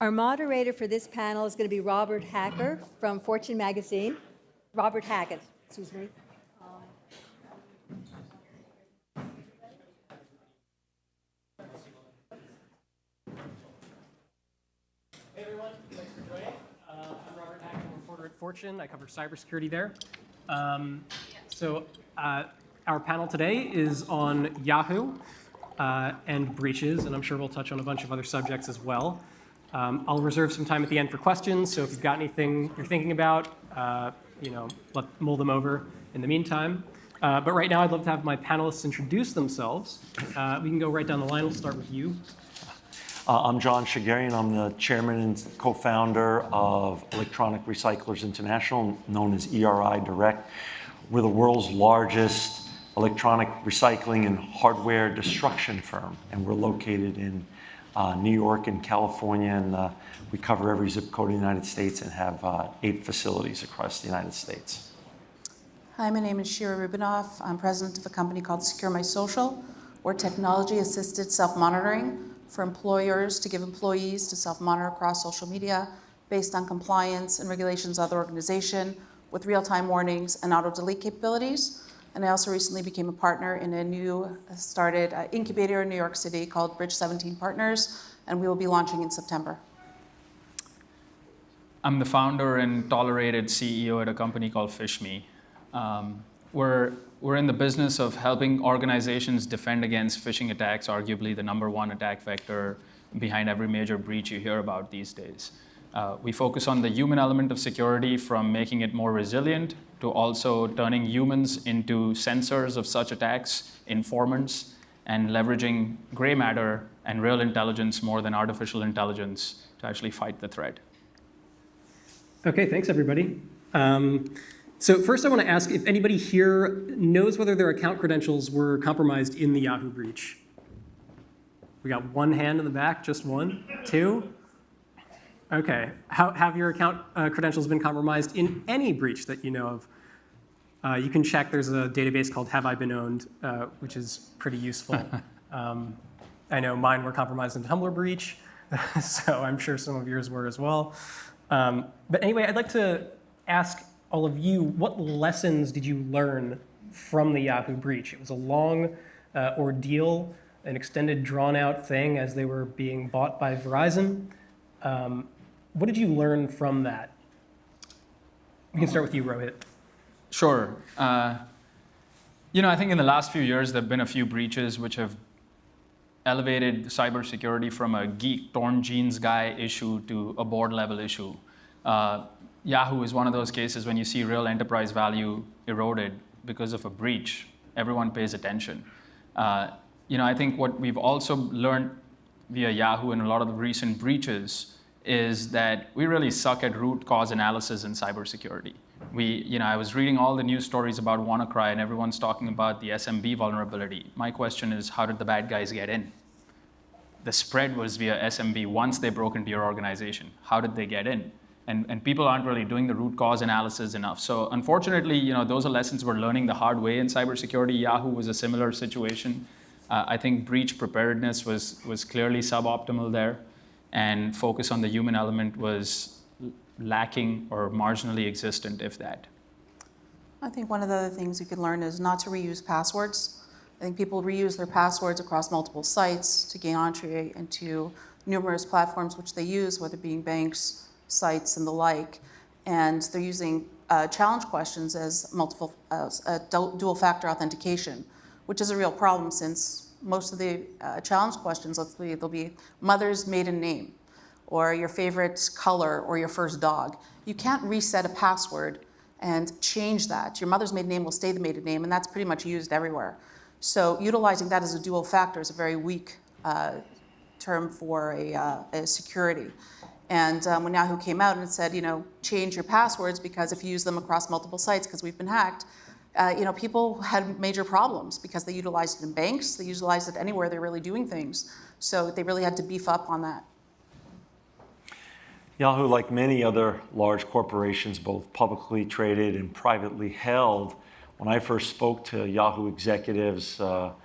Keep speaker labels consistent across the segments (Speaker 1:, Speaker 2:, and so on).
Speaker 1: Our moderator for this panel is going to be Robert Hacker from Fortune magazine. Robert Hackett, excuse me.
Speaker 2: Hey everyone, thanks for joining. I'm Robert Hackett, I'm a reporter at Fortune. I cover cybersecurity there. Our panel today is on Yahoo and breaches, and I'm sure we'll touch on a bunch of other subjects as well. I'll reserve some time at the end for questions, so if you've got anything you're thinking about, mull them over in the meantime. But right now, I'd love to have my panelists introduce themselves. We can go right down the line. We'll start with you.
Speaker 3: I'm John Shigarian. I'm the chairman and co-founder of Electronic Recyclers International, known as Eri Direct. We're the world's largest electronic recycling and hardware destruction firm, and we're located in New York and California, and we cover every zip code in the United States and have 8 facilities across the United States.
Speaker 4: Hi, my name is Shira Rubinoff. I'm president of a company called Secure My Social. We're technology-assisted self-monitoring for employers to give employees to self-monitor across social media based on compliance and regulations of the organization with real-time warnings and auto-delete capabilities. And I also recently became a partner in a new started incubator in New York City called Bridge 17 Partners, and we will be launching in September.
Speaker 5: I'm the founder and tolerated CEO at a company called FishMe. We're in the business of helping organizations defend against phishing attacks, arguably the #1 attack vector behind every major breach you hear about these days. We focus on the human element of security, from making it more resilient to also turning humans into sensors of such attacks, informants, and leveraging gray matter and real intelligence more than artificial intelligence to actually fight the threat.
Speaker 2: Okay, thanks everybody. So first I want to ask if anybody here knows whether their account credentials were compromised in the Yahoo breach. We got one hand in the back, just one, 2. Okay, have your account credentials been compromised in any breach that you know of? You can check, there's a database called Have I Been Owned, which is pretty useful. I know mine were compromised in the Tumblr breach, so I'm sure some of yours were as well. But anyway, I'd like to ask all of you, what lessons did you learn from the Yahoo breach? It was a long ordeal, an extended, drawn-out thing as they were being bought by Verizon. What did you learn from that? We can start with you, Rohit.
Speaker 5: Sure. I think in the last few years, there have been a few breaches which have elevated cybersecurity from a geek, torn jeans guy issue to a board-level issue. Yahoo is one of those cases when you see real enterprise value eroded because of a breach. Everyone pays attention. I think what we've also learned via Yahoo and a lot of the recent breaches is that we really suck at root cause analysis in cybersecurity. I was reading all the news stories about WannaCry, and everyone's talking about the SMB vulnerability. My question is, how did the bad guys get in? The spread was via SMB once they broke into your organization. How did they get in? And people aren't really doing the root cause analysis enough. So unfortunately, those are lessons we're learning the hard way in cybersecurity. Yahoo was a similar situation. I think breach preparedness was clearly suboptimal there, and focus on the human element was lacking or marginally existent, if that.
Speaker 4: I think one of the other things you can learn is not to reuse passwords. I think people reuse their passwords across multiple sites to gain entree into numerous platforms which they use, whether being banks, sites, and the like. And they're using challenge questions as dual factor authentication, which is a real problem since most of the challenge questions, they'll be mother's maiden name, or your favorite color, or your first dog. You can't reset a password and change that. Your mother's maiden name will stay the maiden name, and that's pretty much used everywhere. So utilizing that as a dual factor is a very weak term for a security. And when Yahoo came out and it said, change your passwords, because if you use them across multiple sites, because we've been hacked, people had major problems because they utilized it in banks, they utilized it anywhere they're really doing things. So they really had to beef up on that.
Speaker 3: Yahoo, like many other large corporations, both publicly traded and privately held, when I first spoke to Yahoo executives now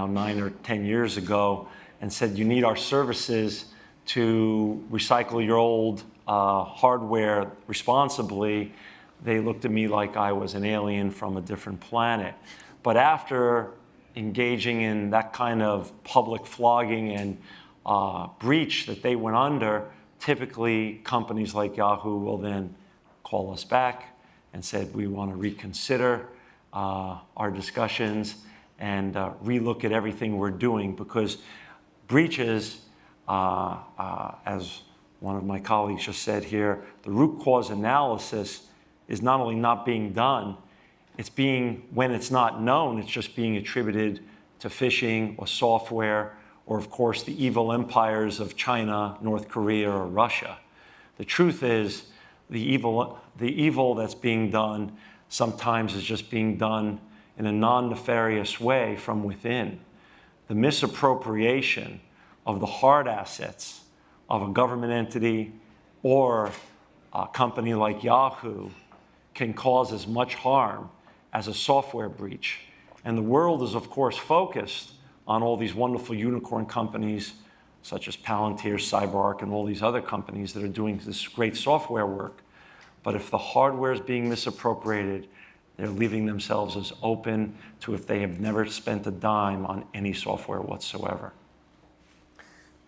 Speaker 3: 9 or 10 years ago and said, you need our services to recycle your old hardware responsibly, they looked at me like I was an alien from a different planet. But after engaging in that kind of public flogging and breach that they went under, typically companies like Yahoo will then call us back and said, we want to reconsider our discussions and relook at everything we're doing, because breaches, as one of my colleagues just said here, the root cause analysis is not only not being done, it's being, when it's not known, it's just being attributed to phishing or software, or of course the evil empires of China, North Korea, or Russia. The truth is, the evil that's being done sometimes is just being done in a non-nefarious way from within. The misappropriation of the hard assets of a government entity or a company like Yahoo can cause as much harm as a software breach. And the world is, of course, focused on all these wonderful unicorn companies such as Palantir, CyberArk, and all these other companies that are doing this great software work. But if the hardware is being misappropriated, they're leaving themselves as open to if they have never spent a dime on any software whatsoever.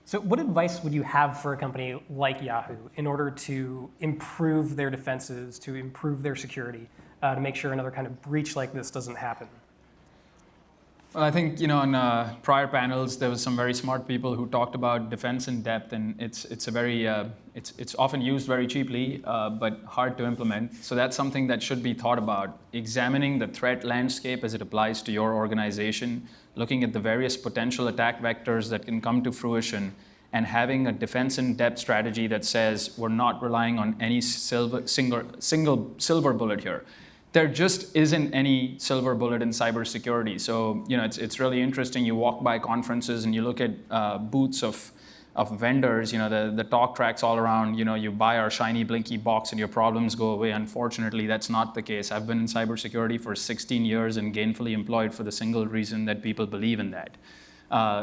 Speaker 2: So what advice would you have for a company like Yahoo in order to improve their defenses, to improve their security, to make sure another kind of breach like this doesn't happen?
Speaker 5: Well, I think, in prior panels, there was some very smart people who talked about defense in depth, and it's a very, it's often used very cheaply, but hard to implement. So that's something that should be thought about. Examining the threat landscape as it applies to your organization, looking at the various potential attack vectors that can come to fruition, and having a defense in depth strategy that says we're not relying on any single silver bullet here. There just isn't any silver bullet in cybersecurity. So, it's really interesting. You walk by conferences and you look at booths of vendors, the talk tracks all around, you buy our shiny blinky box and your problems go away. Unfortunately, that's not the case. I've been in cybersecurity for 16 years and gainfully employed for the single reason that people believe in that.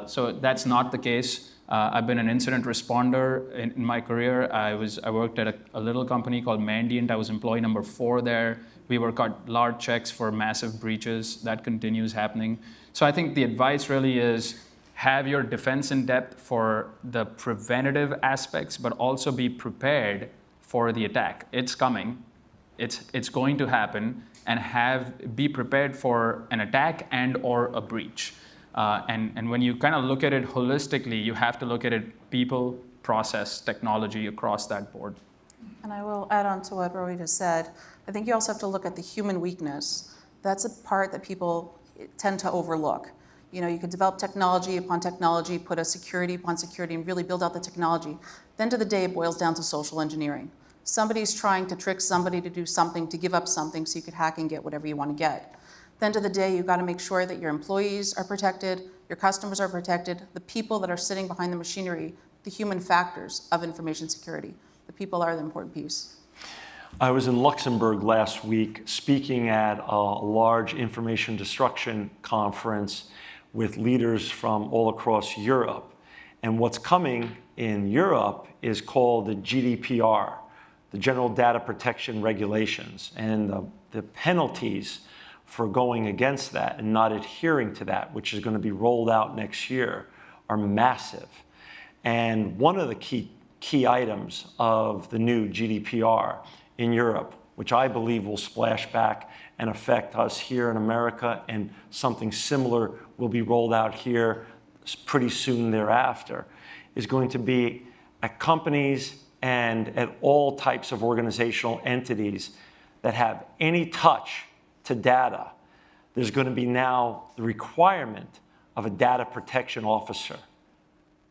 Speaker 5: So that's not the case. I've been an incident responder in my career. I worked at a little company called Mandiant. I was employee number 4 there. We were cut large checks for massive breaches. That continues happening. So I think the advice really is have your defense in depth for the preventative aspects, but also be prepared for the attack. It's coming. It's going to happen, and be prepared for an attack and or a breach. And when you kind of look at it holistically, you have to look at it people, process, technology across that board.
Speaker 4: And I will add on to what Rohit has said. I think you also have to look at the human weakness. That's a part that people tend to overlook. You could develop technology upon technology, put a security upon security, and really build out the technology. At the end of the day, it boils down to social engineering. Somebody's trying to trick somebody to do something, to give up something so you could hack and get whatever you want to get. At the end of the day, you've got to make sure that your employees are protected, your customers are protected, the people that are sitting behind the machinery, the human factors of information security. The people are the important piece.
Speaker 3: I was in Luxembourg last week speaking at a large information destruction conference with leaders from all across Europe. And what's coming in Europe is called the GDPR, the General Data Protection Regulations. And the penalties for going against that and not adhering to that, which is going to be rolled out next year, are massive. And one of the key items of the new GDPR in Europe, which I believe will splash back and affect us here in America, and something similar will be rolled out here pretty soon thereafter, is going to be at companies and at all types of organizational entities that have any touch to data. There's going to be now the requirement of a data protection officer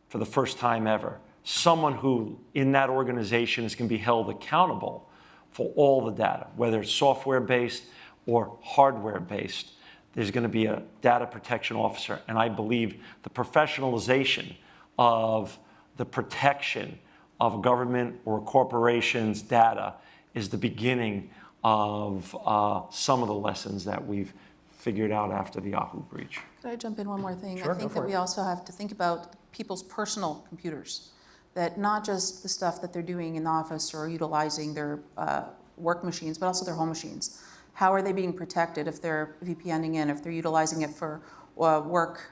Speaker 3: for the first time ever. Someone who in that organization is going to be held accountable for all the data, whether it's software-based or hardware-based. There's going to be a data protection officer. And I believe the professionalization of the protection of government or corporations' data is the beginning of some of the lessons that we've figured out after the Yahoo breach.
Speaker 4: Could I jump in one more thing?
Speaker 2: Sure,
Speaker 4: I think
Speaker 2: go for
Speaker 4: that we
Speaker 2: it.
Speaker 4: also have to think about people's personal computers. that not just the stuff that they're doing in the office or utilizing their work machines, but also their home machines. How are they being protected if they're VPNing in, if they're utilizing it for work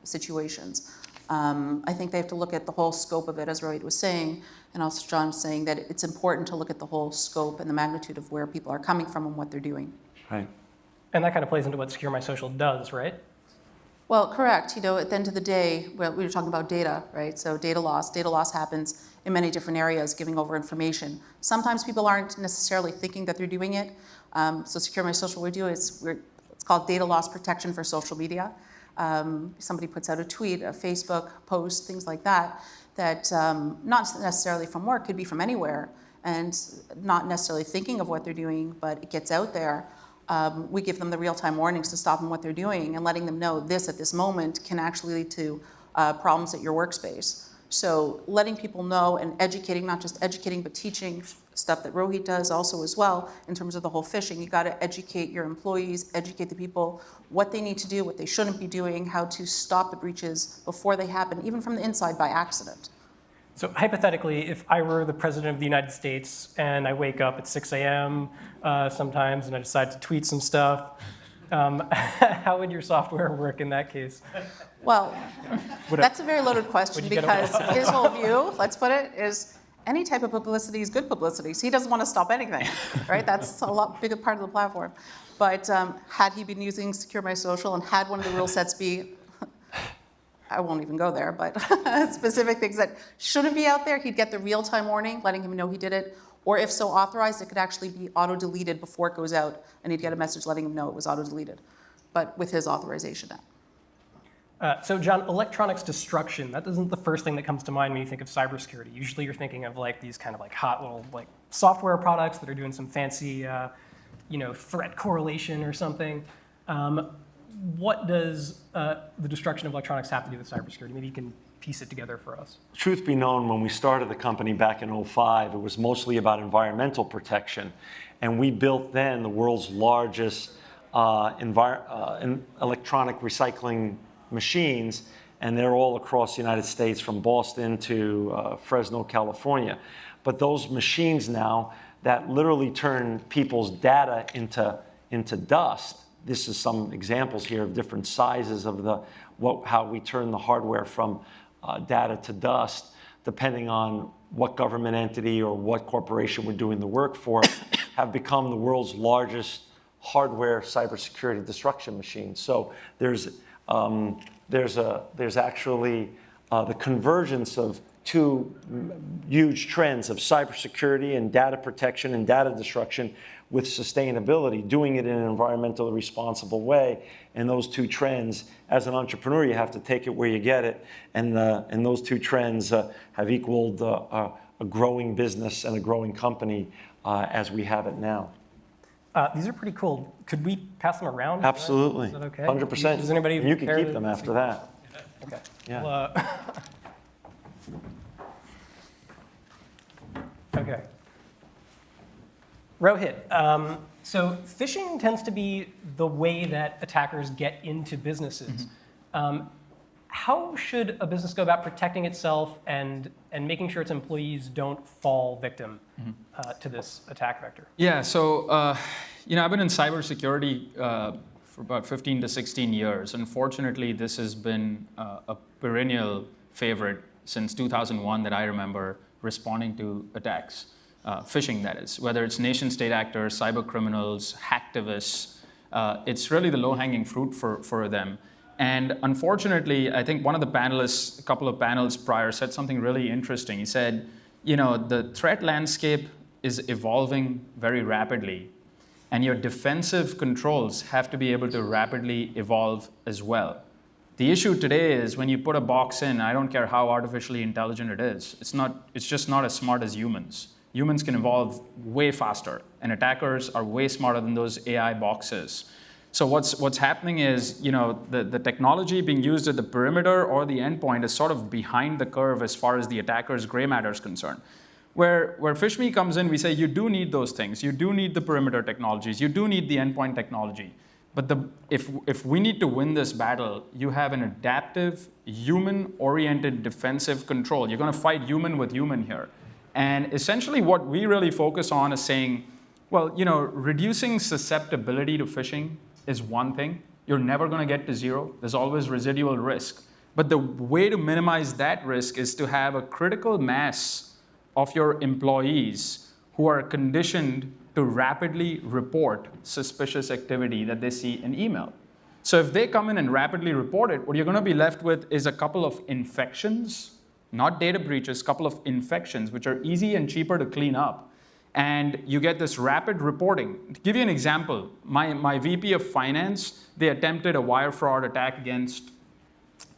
Speaker 4: situations? I think they have to look at the whole scope of it, as Rohit was saying, and also John was saying that it's important to look at the whole scope and the magnitude of where people are coming from and what they're doing.
Speaker 3: Right.
Speaker 2: And that kind of plays into what Secure My Social does, right?
Speaker 4: Well, correct. You know, at the end of the day, well, we were talking about data, right? So data loss happens in many different areas, giving over information. Sometimes people aren't necessarily thinking that they're doing it. So Secure My Social, what we do is it's called data loss protection for social media. Somebody puts out a tweet, a Facebook post, things like that, that not necessarily from work, could be from anywhere, and not necessarily thinking of what they're doing, but it gets out there. We give them the real-time warnings to stop them what they're doing and letting them know this at this moment can actually lead to problems at your workspace. So letting people know and educating, not just educating, but teaching stuff that Rohit does also as well in terms of the whole phishing. You got to educate your employees, educate the people what they need to do, what they shouldn't be doing, how to stop the breaches before they happen, even from the inside by accident.
Speaker 2: So hypothetically, if I were the president of the United States and I wake up at 6 a.m. Sometimes and I decide to tweet some stuff, how would your software work in that case?
Speaker 4: Well, that's a very loaded question because his whole view, let's put it, is any type of publicity is good publicity. So he doesn't want to stop anything, right? That's a lot bigger part of the platform. But had he been using Secure My Social and had one of the rule sets be, I won't even go there, but specific things that shouldn't be out there, he'd get the real-time warning, letting him know he did it. Or if so authorized, it could actually be auto-deleted before it goes out, and he'd get a message letting him know it was auto-deleted, but with his authorization now.
Speaker 2: So John, electronics destruction, that isn't the first thing that comes to mind when you think of cybersecurity. Usually you're thinking of like these kind of like hot little like software products that are doing some fancy threat correlation or something. What does the destruction of electronics have to do with cybersecurity? Maybe you can piece it together for us.
Speaker 3: Truth be known, when we started the company back in 2005, it was mostly about environmental protection. And we built then the world's largest electronic recycling machines, and they're all across the United States from Boston to Fresno, California. But those machines now that literally turn people's data into dust. This is some examples here of different sizes of how we turn the hardware from data to dust, depending on what government entity or what corporation we're doing the work for, have become the world's largest hardware cybersecurity destruction machine. So there's actually the convergence of two huge trends of cybersecurity and data protection and data destruction with sustainability, doing it in an environmentally responsible way. And those two trends, as an entrepreneur, you have to take it where you get it. And those two trends have equaled a growing business and a growing company as we have it now.
Speaker 2: These are pretty cool. Could we pass them around?
Speaker 3: Absolutely.
Speaker 2: Is that okay?
Speaker 3: 100%.
Speaker 2: Does anybody
Speaker 3: You can
Speaker 2: care
Speaker 3: keep
Speaker 2: to
Speaker 3: them after that.
Speaker 2: Okay.
Speaker 3: Yeah.
Speaker 2: Well, okay. Rohit, so phishing tends to be the way that attackers get into businesses. How should a business go about protecting itself and making sure its employees don't fall victim to this attack vector?
Speaker 5: Yeah, so I've been in cybersecurity for about 15 to 16 years. Unfortunately, this has been a perennial favorite since 2001 that I remember responding to attacks. Phishing, that is, whether it's nation-state actors, cyber criminals, hacktivists, it's really the low-hanging fruit for them. And unfortunately, I think one of the panelists, a couple of panels prior, said something really interesting. He said, the threat landscape is evolving very rapidly, and your defensive controls have to be able to rapidly evolve as well. The issue today is when you put a box in, I don't care how artificially intelligent it is, it's just not as smart as humans. Humans can evolve way faster, and attackers are way smarter than those AI boxes. So what's happening is, the technology being used at the perimeter or the endpoint is sort of behind the curve as far as the attacker's gray matter is concerned. Where FishMe comes in, we say you do need those things. You do need the perimeter technologies. You do need the endpoint technology. But if we need to win this battle, you have an adaptive, human-oriented defensive control. You're going to fight human with human here. And essentially what we really focus on is saying, well, reducing susceptibility to phishing is one thing. You're never going to get to zero. There's always residual risk. But the way to minimize that risk is to have a critical mass of your employees who are conditioned to rapidly report suspicious activity that they see in email. So if they come in and rapidly report it, what you're going to be left with is a couple of infections, not data breaches, couple of infections, which are easy and cheaper to clean up. And you get this rapid reporting. To give you an example, my VP of finance, they attempted a wire fraud attack against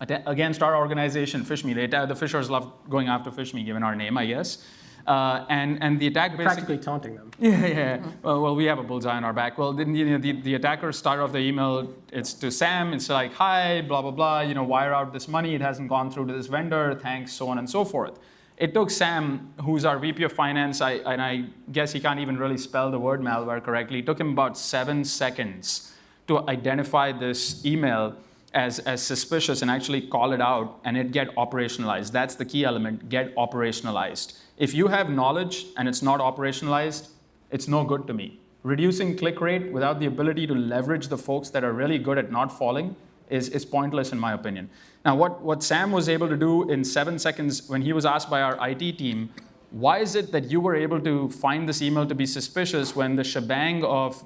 Speaker 5: our organization, FishMe. The fishers love going after FishMe, given our name, I guess. And the attack basically...
Speaker 2: Practically taunting them.
Speaker 5: Yeah. Well, we have a bullseye on our back. Well, then, the attacker started off the email, it's to Sam, it's like, hi, blah, blah, blah, wire out this money, it hasn't gone through to this vendor, thanks, so on and so forth. It took Sam, who's our VP of finance, and I guess he can't even really spell the word malware correctly, it took him about 7 seconds to identify this email as suspicious and actually call it out and it get operationalized. That's the key element, get operationalized. If you have knowledge and it's not operationalized, it's no good to me. Reducing click rate without the ability to leverage the folks that are really good at not falling is pointless in my opinion. Now, what Sam was able to do in 7 seconds when he was asked by our IT team, why is it that you were able to find this email to be suspicious when the shebang of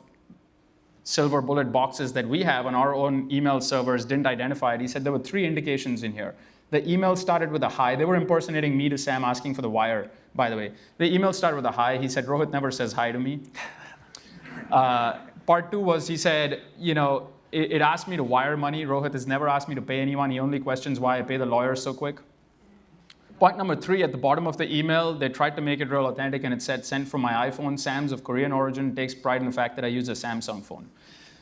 Speaker 5: silver bullet boxes that we have on our own email servers didn't identify it? He said there were 3 indications in here. The email started with a hi. They were impersonating me to Sam asking for the wire, by the way. The email started with a hi. He said, Rohit never says hi to me. Part 2 was he said, it asked me to wire money. Rohit has never asked me to pay anyone. He only questions why I pay the lawyers so quick. Point number 3, at the bottom of the email, they tried to make it real authentic and it said, sent from my iPhone. Sam's of Korean origin, takes pride in the fact that I use a Samsung phone.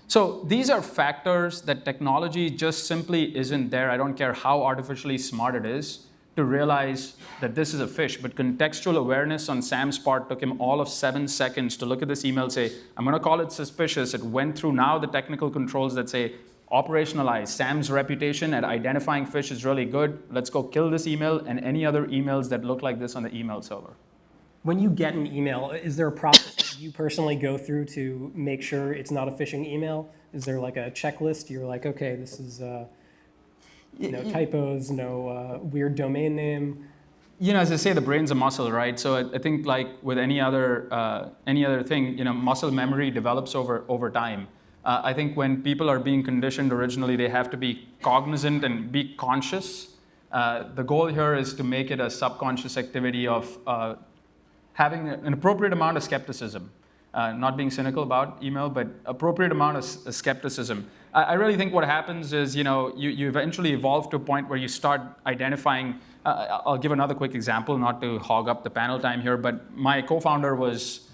Speaker 5: So these are factors that technology just simply isn't there. I don't care how artificially smart it is to realize that this is a fish. But contextual awareness on Sam's part took him all of 7 seconds to look at this email, say, I'm going to call it suspicious. It went through now the technical controls that say, operationalize. Sam's reputation at identifying fish is really good. Let's go kill this email and any other emails that look like this on the email server.
Speaker 2: When you get an email, is there a process that you personally go through to make sure it's not a phishing email? Is there like a checklist? You're like, okay, this is no typos, no weird domain name.
Speaker 5: As I say, the brain's a muscle, right? So I think like with any other thing, muscle memory develops over time. I think when people are being conditioned originally, they have to be cognizant and be conscious. The goal here is to make it a subconscious activity of having an appropriate amount of skepticism. Not being cynical about email, but appropriate amount of skepticism. I really think what happens is, you eventually evolve to a point where you start identifying. I'll give another quick example, not to hog up the panel time here, but my co-founder was,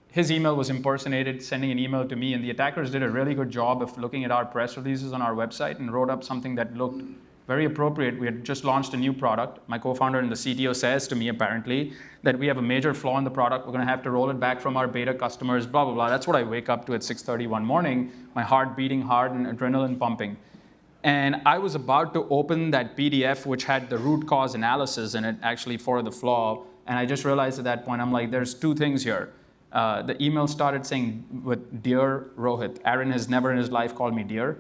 Speaker 5: his email was impersonated, sending an email to me, and the attackers did a really good job of looking at our press releases on our website and wrote up something that looked very appropriate. We had just launched a new product. My co-founder and the CTO says to me, apparently, that we have a major flaw in the product. We're going to have to roll it back from our beta customers, blah, blah, blah. That's what I wake up to at 6:30 one morning, my heart beating hard and adrenaline pumping. And I was about to open that PDF, which had the root cause analysis in it, actually, for the flaw. And I just realized at that point, I'm like, there's 2 things here. The email started saying, with Dear Rohit. Aaron has never in his life called me dear.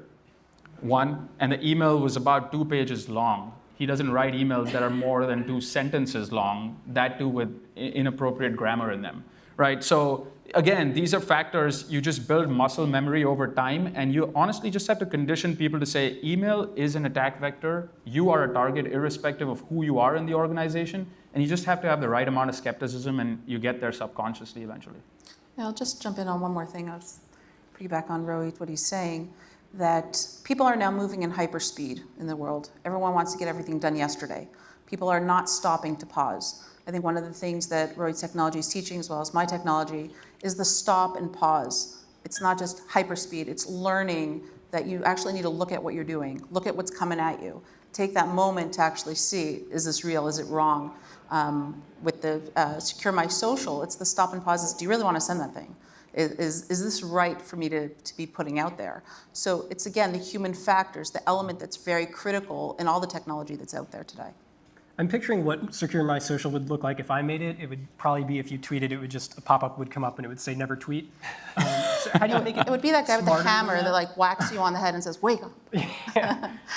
Speaker 5: 1, and the email was about 2 pages long. He doesn't write emails that are more than 2 sentences long, that too with inappropriate grammar in them, right? So again, these are factors, you just build muscle memory over time, and you honestly just have to condition people to say, email is an attack vector, you are a target irrespective of who you are in the organization, and you just have to have the right amount of skepticism, and you get there subconsciously eventually.
Speaker 4: I'll just jump in on one more thing. I'll piggyback on Rohit, what he's saying, that people are now moving in hyperspeed in the world. Everyone wants to get everything done yesterday. People are not stopping to pause. I think one of the things that Rohit's technology is teaching, as well as my technology, is the stop and pause. It's not just hyperspeed, it's learning that you actually need to look at what you're doing, look at what's coming at you. Take that moment to actually see, is this real, is it wrong? With the Secure My Social, it's the stop and pause, is do you really want to send that thing? Is this right for me to be putting out there? So it's, again, the human factors, the element that's very critical in all the technology that's out there today.
Speaker 2: I'm picturing what Secure My Social would look like if I made it. It would probably be if you tweeted, it would just, a pop-up would come up and it would say never tweet. So how do you make it
Speaker 4: It would be that guy with the
Speaker 2: smarter than
Speaker 4: hammer that
Speaker 2: that?
Speaker 4: like whacks you on the head and says, wake up.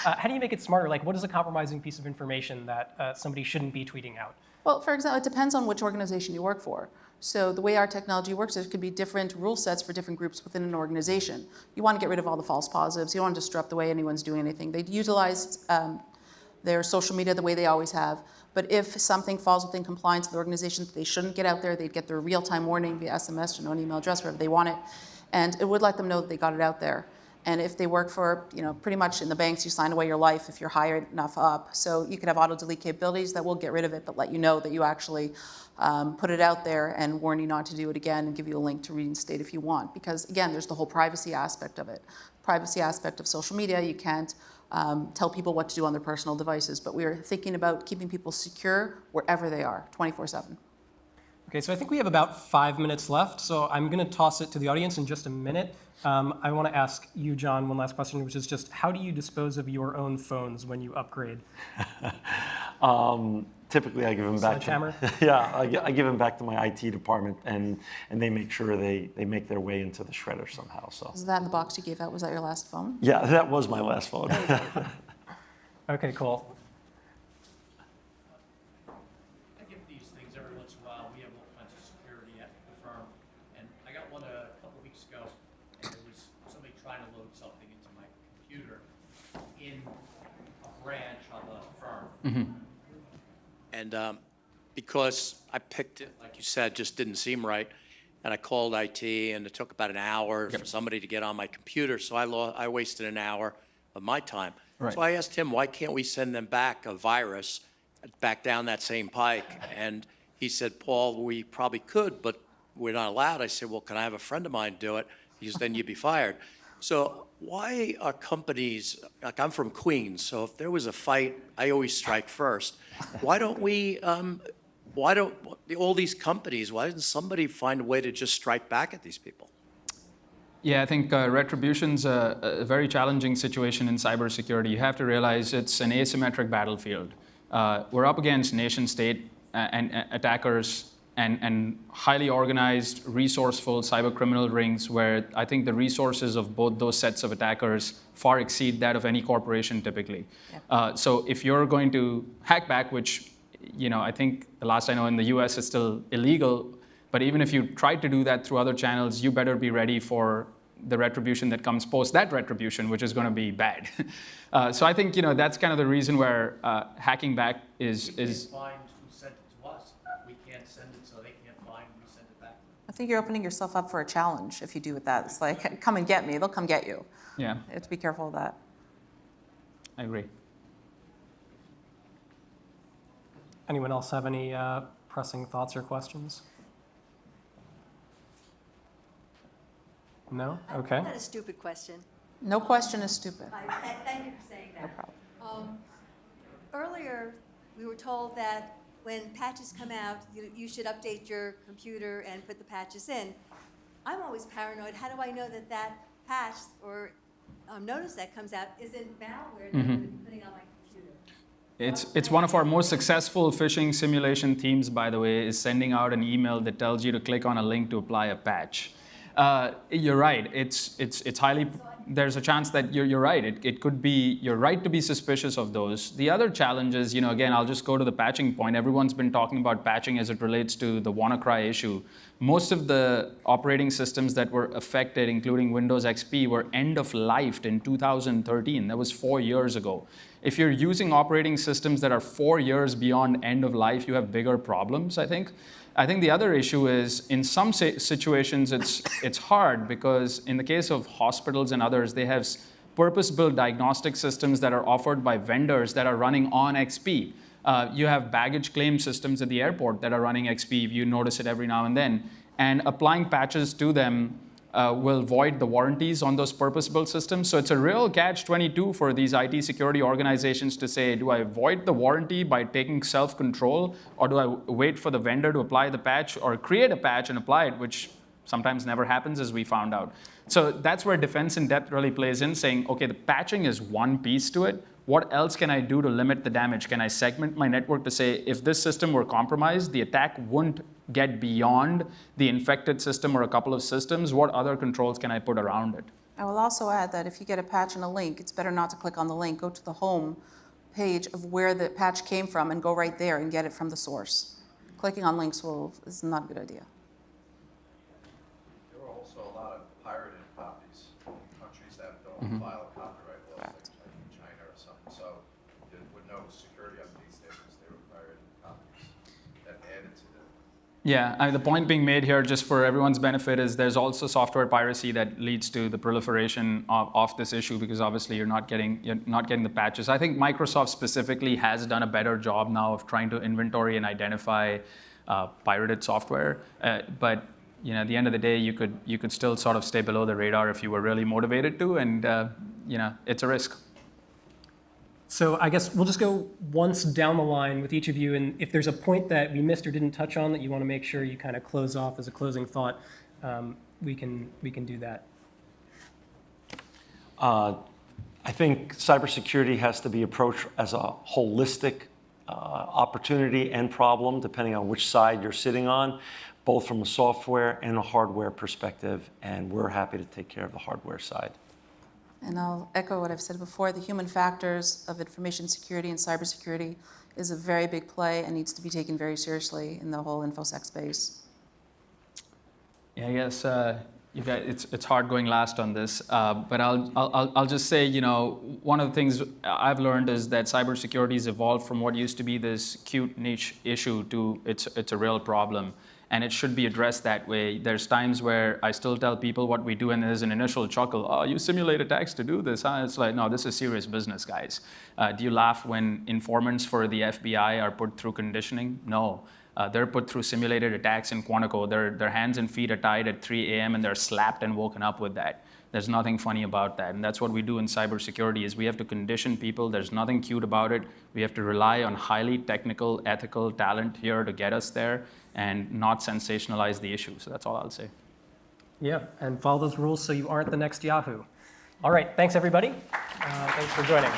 Speaker 2: How do you make it smarter? Like, what is a compromising piece of information that somebody shouldn't be tweeting out?
Speaker 4: Well, for example, it depends on which organization you work for. So the way our technology works, there could be different rule sets for different groups within an organization. You want to get rid of all the false positives. You don't want to disrupt the way anyone's doing anything. They'd utilize their social media the way they always have. But if something falls within compliance with the organization that they shouldn't get out there, they'd get their real-time warning via SMS or known email address, wherever they want it. And it would let them know that they got it out there. And if they work for, pretty much in the banks, you sign away your life if you're higher enough up. So you could have auto-delete capabilities that will get rid of it, but let you know that you actually put it out there and warn you not to do it again and give you a link to reinstate if you want. Because again, there's the whole privacy aspect of it. Privacy aspect of social media, you can't tell people what to do on their personal devices, but we are thinking about keeping people secure wherever they are, 24/7.
Speaker 2: Okay, so I think we have about 5 minutes left, so I'm going to toss it to the audience in just a minute. I want to ask you, John, one last question, which is just how do you dispose of your own phones when you upgrade?
Speaker 3: Typically, I give them back.
Speaker 2: Sledgehammer?
Speaker 3: Yeah, I give them back to my IT department, and they make sure they make their way into the shredder somehow. So.
Speaker 4: Is that in the box you gave out? Was that your last phone?
Speaker 3: Yeah, that was my last phone.
Speaker 2: Okay, cool.
Speaker 6: I get these things every once in a while. We have all kinds of security at the firm. And I got one a couple weeks ago, and it was somebody trying to load something into my computer in a branch of the firm. And because I picked it, like you said, just didn't seem right. And I called IT, and it took about an hour for somebody to get on my computer. So I wasted an hour of my time.
Speaker 5: Right.
Speaker 6: So I asked him, why can't we send them back a virus back down that same pike? And he said, Paul, we probably could, but we're not allowed. I said, well, can I have a friend of mine do it? He says, then you'd be fired. So why are companies, like I'm from Queens, so if there was a fight, I always strike first. Why don't all these companies, why doesn't somebody find a way to just strike back at these people?
Speaker 5: Yeah, I think Retribution's a very challenging situation in cybersecurity. You have to realize it's an asymmetric battlefield. We're up against nation-state and attackers and highly organized, resourceful cybercriminal rings where I think the resources of both those sets of attackers far exceed that of any corporation typically.
Speaker 4: Yeah.
Speaker 5: So if you're going to hack back, which I think the last I know in the US is still illegal, but even if you try to do that through other channels, you better be ready for the retribution that comes post that retribution, which is going to be bad. So I think that's kind of the reason where hacking back is.
Speaker 6: We can't find who sent it to us. We can't send it, so they can't find who sent it back.
Speaker 4: I think you're opening yourself up for a challenge if you do with that. It's like, come and get me. They'll come get you.
Speaker 5: Yeah,
Speaker 4: You have to be careful of that.
Speaker 5: I agree.
Speaker 2: Anyone else have any pressing thoughts or questions? No? Okay.
Speaker 1: I've got a stupid question.
Speaker 4: No question is stupid.
Speaker 1: Thank you for saying that.
Speaker 4: No problem.
Speaker 1: Earlier, we were told that when patches come out, you should update your computer and put the patches in. I'm always paranoid. How do I know that that patch or notice that comes out isn't malware that I'm putting on my computer?
Speaker 5: It's one of our most successful phishing simulation teams, by the way, is sending out an email that tells you to click on a link to apply a patch. You're right. It's highly. There's a chance that you're right. It could be. You're right to be suspicious of those. The other challenge is, again, I'll just go to the patching point. Everyone's been talking about patching as it relates to the WannaCry issue. Most of the operating systems that were affected, including Windows XP, were end-of-lifed in 2013. That was 4 years ago. If you're using operating systems that are 4 years beyond end of life, you have bigger problems, I think. I think the other issue is in some situations it's hard because in the case of hospitals and others, they have purpose-built diagnostic systems that are offered by vendors that are running on XP. You have baggage claim systems at the airport that are running XP. You notice it every now and then. And applying patches to them will void the warranties on those purpose-built systems. So it's a real catch-22 for these IT security organizations to say, do I void the warranty by taking self-control, or do I wait for the vendor to apply the patch or create a patch and apply it, which sometimes never happens, as we found out. So that's where defense in depth really plays in, saying, okay, the patching is one piece to it. What else can I do to limit the damage? Can I segment my network to say, if this system were compromised, the attack wouldn't get beyond the infected system or a couple of systems? What other controls can I put around it?
Speaker 4: I will also add that if you get a patch and a link, it's better not to click on the link. Go to the home page of where the patch came from and go right there and get it from the source. Clicking on links is not a good idea.
Speaker 7: There were also a lot of pirated copies in countries that don't file copyright laws,
Speaker 4: Correct.
Speaker 7: like China or something. So with no security updates, they were pirated copies that added to the.
Speaker 5: Yeah, the point being made here, just for everyone's benefit, is there's also software piracy that leads to the proliferation of this issue, because obviously you're not getting the patches. I think Microsoft specifically has done a better job now of trying to inventory and identify pirated software. But at the end of the day, you could still sort of stay below the radar if you were really motivated to, and it's a risk.
Speaker 2: So I guess we'll just go once down the line with each of you, and if there's a point that we missed or didn't touch on that you want to make sure you kind of close off as a closing thought, we can do that.
Speaker 3: I think cybersecurity has to be approached as a holistic opportunity and problem, depending on which side you're sitting on, both from a software and a hardware perspective, and we're happy to take care of the hardware side.
Speaker 4: And I'll echo what I've said before, the human factors of information security and cybersecurity is a very big play and needs to be taken very seriously in the whole InfoSec space.
Speaker 5: Yeah, I guess you guys, it's hard going last on this, but I'll just say, one of the things I've learned is that cybersecurity has evolved from what used to be this cute niche issue to it's a real problem. And it should be addressed that way. There's times where I still tell people what we do, and there's an initial chuckle. Oh, you simulate attacks to do this, huh? It's like, no, this is serious business, guys. Do you laugh when informants for the FBI are put through conditioning? No. They're put through simulated attacks in Quantico. Their hands and feet are tied at 3 a.m. and they're slapped and woken up with that. There's nothing funny about that. And that's what we do in cybersecurity is we have to condition people. There's nothing cute about it. We have to rely on highly technical, ethical talent here to get us there and not sensationalize the issue. So that's all I'll say.
Speaker 2: Yeah, and follow those rules so you aren't the next Yahoo. All right, thanks everybody. Thanks for joining.